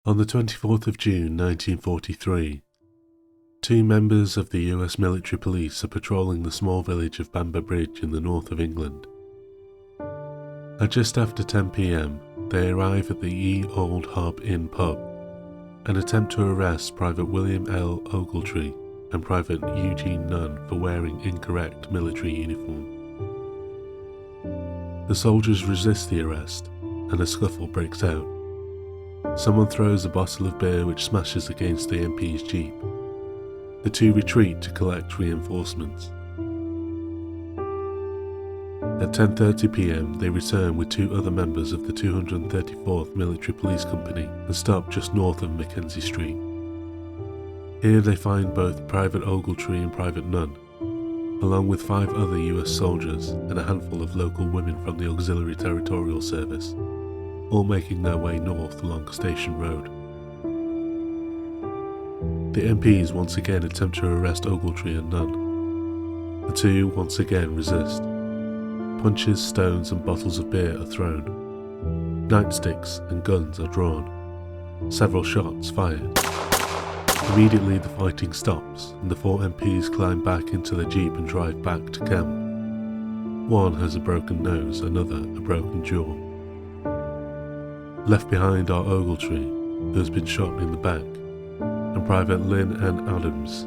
On the 24th of June 1943, two members of the US military police are patrolling the small village of Bamber Bridge in the north of England. At just after 10 p.m, they arrive at the Ye Old Hob Inn pub and attempt to arrest Private William L. Ogletree and Private Eugene Nunn for wearing incorrect military uniform. The soldiers resist the arrest and a scuffle breaks out. Someone throws a bottle of beer which smashes against the MP's jeep. The two retreat to collect reinforcements. At 10:30 p.m, they return with two other members of the 234th Military Police Company and stop just north of Mackenzie Street. Here they find both Private Ogletree and Private Nunn, along with 5 other US soldiers and a handful of local women from the Auxiliary Territorial Service, all making their way north along Station Road. The MPs once again attempt to arrest Ogletree and Nunn. The two once again resist. Punches, stones and bottles of beer are thrown. Nightsticks and guns are drawn. Several shots fired. Immediately the fighting stops and the 4 MPs climb back into the jeep and drive back to camp. One has a broken nose, another a broken jaw. Left behind are Ogletree, who has been shot in the back, and Private Lynn N. Adams,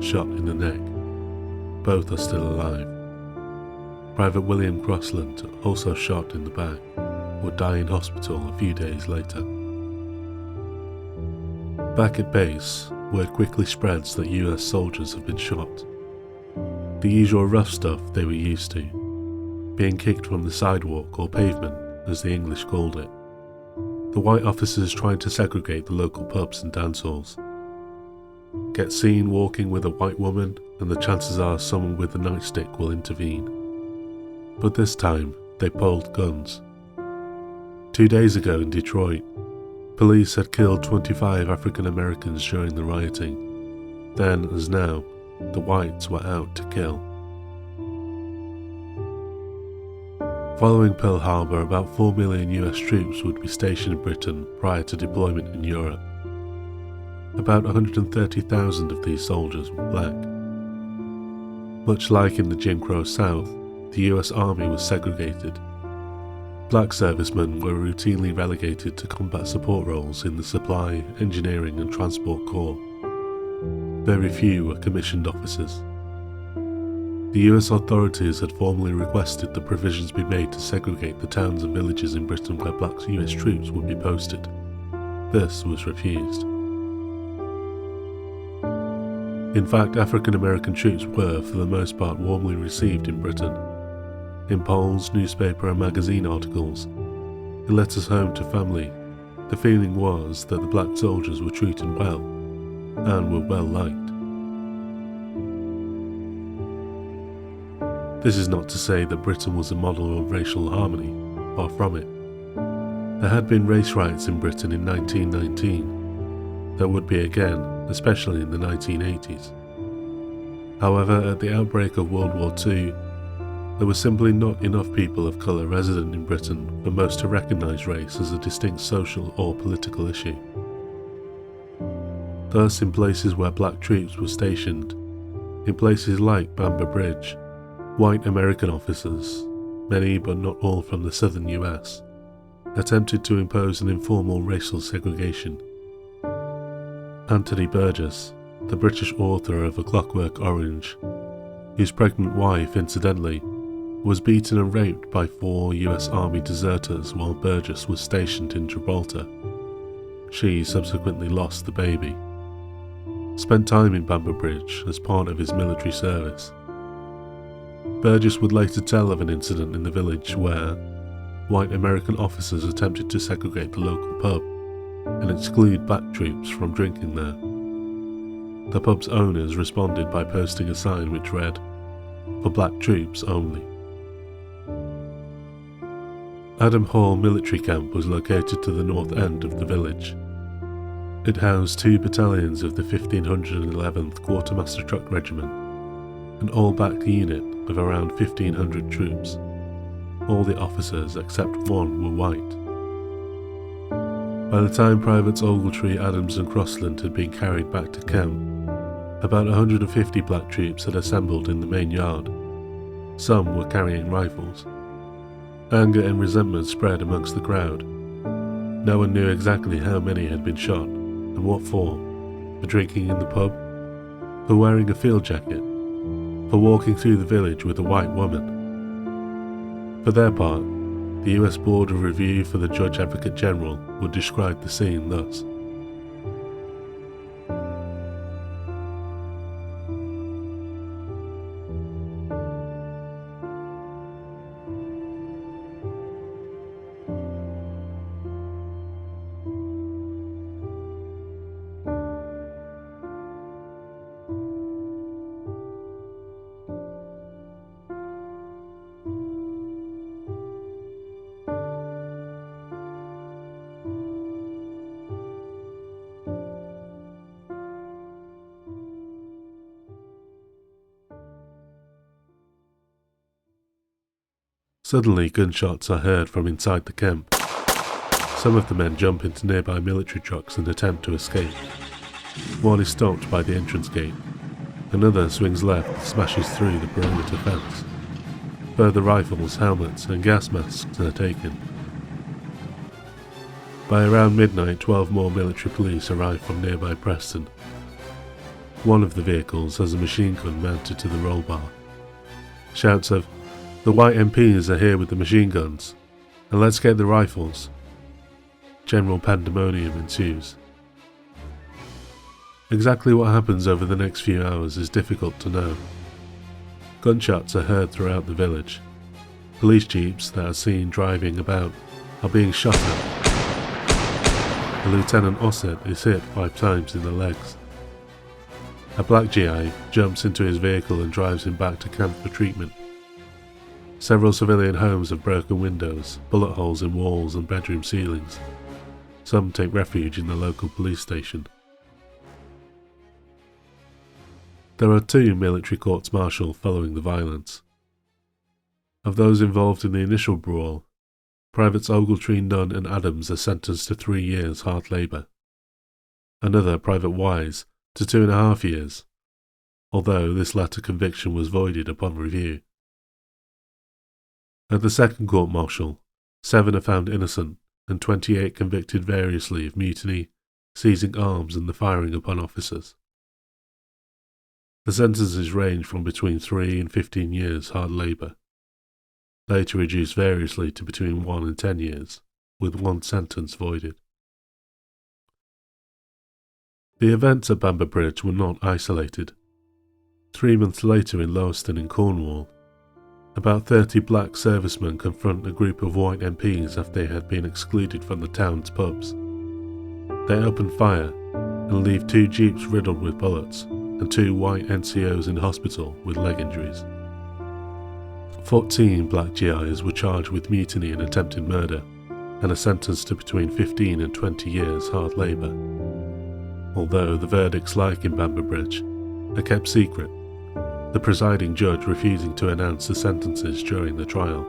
shot in the neck. Both are still alive. Private William Crossland, also shot in the back, would die in hospital a few days later. Back at base, word quickly spreads that US soldiers have been shot. The usual rough stuff they were used to, being kicked from the sidewalk or pavement, as the English called it. The white officers trying to segregate the local pubs and dance halls. Get seen walking with a white woman and the chances are someone with a nightstick will intervene. But this time, they pulled guns. 2 days ago in Detroit, police had killed 25 African Americans during the rioting. Then, as now, the whites were out to kill. Following Pearl Harbor, about 4 million US troops would be stationed in Britain prior to deployment in Europe. About 130,000 of these soldiers were black. Much like in the Jim Crow South, the US Army was segregated. Black servicemen were routinely relegated to combat support roles in the supply, engineering and transport corps. Very few were commissioned officers. The US authorities had formally requested that provisions be made to segregate the towns and villages in Britain where black US troops would be posted. This was refused. In fact, African American troops were, for the most part, warmly received in Britain. In polls, newspaper and magazine articles, in letters home to family, the feeling was that the black soldiers were treated well, and were well liked. This is not to say that Britain was a model of racial harmony, far from it. There had been race riots in Britain in 1919. There would be again, especially in the 1980s. However, at the outbreak of World War II, there were simply not enough people of colour resident in Britain for most to recognise race as a distinct social or political issue. Thus, in places where black troops were stationed, in places like Bamber Bridge, white American officers, many but not all from the southern US, attempted to impose an informal racial segregation. Anthony Burgess, the British author of A Clockwork Orange, whose pregnant wife, incidentally, was beaten and raped by 4 US Army deserters while Burgess was stationed in Gibraltar. She subsequently lost the baby. Spent time in Bamber Bridge as part of his military service. Burgess would later tell of an incident in the village where white American officers attempted to segregate the local pub and exclude black troops from drinking there. The pub's owners responded by posting a sign which read, "For black troops only." Adam Hall Military Camp was located to the north end of the village. It housed 2 battalions of the 1511th Quartermaster Truck Regiment, an all-black unit of around 1,500 troops. All the officers except one were white. By the time Privates Ogletree, Adams and Crossland had been carried back to camp, about 150 black troops had assembled in the main yard. Some were carrying rifles. Anger and resentment spread amongst the crowd. No one knew exactly how many had been shot, and what for. For drinking in the pub, for wearing a field jacket, for walking through the village with a white woman. For their part, the US Board of Review for the Judge Advocate General would describe the scene thus. Suddenly gunshots are heard from inside the camp. Some of the men jump into nearby military trucks and attempt to escape. One is stopped by the entrance gate. Another swings left and smashes through the perimeter fence. Further rifles, helmets and gas masks are taken. By around midnight, 12 more military police arrive from nearby Preston. One of the vehicles has a machine gun mounted to the roll bar. Shouts of, "The white MPs are here with the machine guns, and let's get the rifles." General pandemonium ensues. Exactly what happens over the next few hours is difficult to know. Gunshots are heard throughout the village. Police jeeps that are seen driving about are being shot at. Lieutenant Ossett is hit 5 times in the legs. A black GI jumps into his vehicle and drives him back to camp for treatment. Several civilian homes have broken windows, bullet holes in walls and bedroom ceilings. Some take refuge in the local police station. There are 2 military courts-martial following the violence. Of those involved in the initial brawl, Privates Ogletree, Nunn and Adams are sentenced to 3 years hard labour. Another, Private Wise, to 2.5 years, although this latter conviction was voided upon review. At the second court-martial, 7 are found innocent and 28 convicted variously of mutiny, seizing arms and the firing upon officers. The sentences range from between 3 and 15 years hard labour, later reduced variously to between 1 and 10 years, with 1 sentence voided. The events at Bamber Bridge were not isolated. 3 months later in Launceston in Cornwall, about 30 black servicemen confront a group of white MPs after they had been excluded from the town's pubs. They open fire and leave 2 jeeps riddled with bullets and 2 white NCOs in hospital with leg injuries. 14 black GIs were charged with mutiny and attempted murder and are sentenced to between 15 and 20 years hard labour. Although the verdicts, like in Bamber Bridge, are kept secret, the presiding judge refusing to announce the sentences during the trial.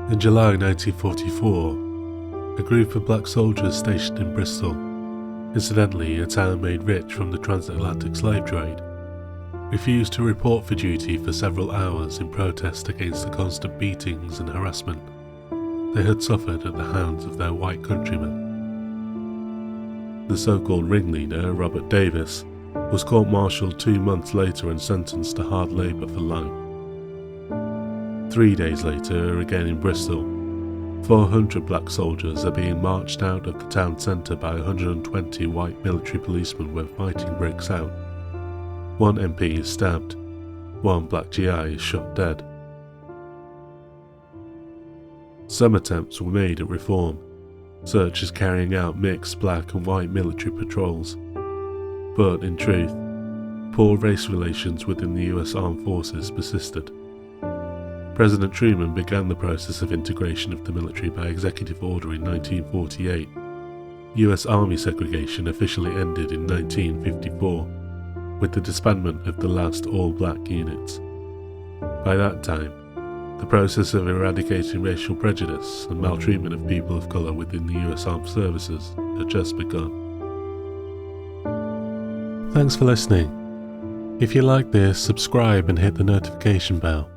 In July 1944, a group of black soldiers stationed in Bristol, incidentally a town made rich from the transatlantic slave trade, refused to report for duty for several hours in protest against the constant beatings and harassment they had suffered at the hands of their white countrymen. The so-called ringleader, Robert Davis, was court-martialed 2 months later and sentenced to hard labour for life. 3 days later, again in Bristol, 400 black soldiers are being marched out of the town centre by 120 white military policemen where fighting breaks out. 1 MP is stabbed, 1 black GI is shot dead. Some attempts were made at reform, such as carrying out mixed black and white military patrols. But, in truth, poor race relations within the US Armed Forces persisted. President Truman began the process of integration of the military by executive order in 1948. US Army segregation officially ended in 1954, with the disbandment of the last all-black units. By that time, The process of eradicating racial prejudice and maltreatment of people of colour within the US Armed Services had just begun. Thanks for listening. If you like this, subscribe and hit the notification bell.